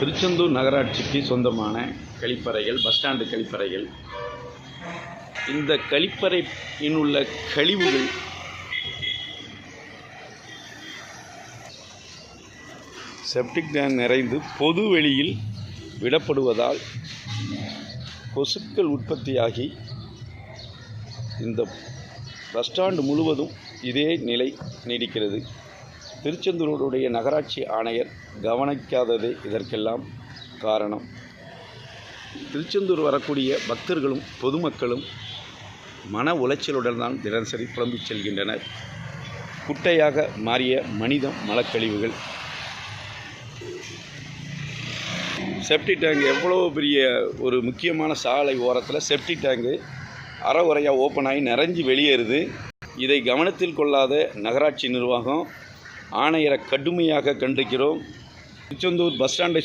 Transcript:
திருச்செந்தூர் நகராட்சிக்கு சொந்தமான கழிப்பறைகள், பஸ் ஸ்டாண்டு கழிப்பறைகள். இந்த கழிப்பறையில் உள்ள கழிவுகள் செப்டிக் டேங்க் நிறைந்து பொது வெளியில் விடப்படுவதால் கொசுக்கள் உற்பத்தியாகி இந்த பஸ் ஸ்டாண்டு முழுவதும் இதே நிலை நீடிக்கிறது. திருச்செந்தூருடைய நகராட்சி ஆணையர் கவனிக்காததே இதற்கெல்லாம் காரணம். திருச்செந்தூர் வரக்கூடிய பக்தர்களும் பொதுமக்களும் மன உளைச்சலுடன் தான் தினசரி புலம்பிச் செல்கின்றனர். குட்டையாக மாறிய மனித மலக்கழிவுகள். செப்டி டேங்க் எவ்வளோ பெரிய ஒரு முக்கியமான சாலை ஓரத்தில் செப்டி டேங்கு அறகுறையாக ஓப்பன் ஆகி நிறைஞ்சி வெளியேறுது. இதை கவனத்தில் கொள்ளாத நகராட்சி நிர்வாகம் ஆணையரை கடுமையாக கண்டிக்கிறோம். திருச்செந்தூர் பஸ் ஸ்டாண்டை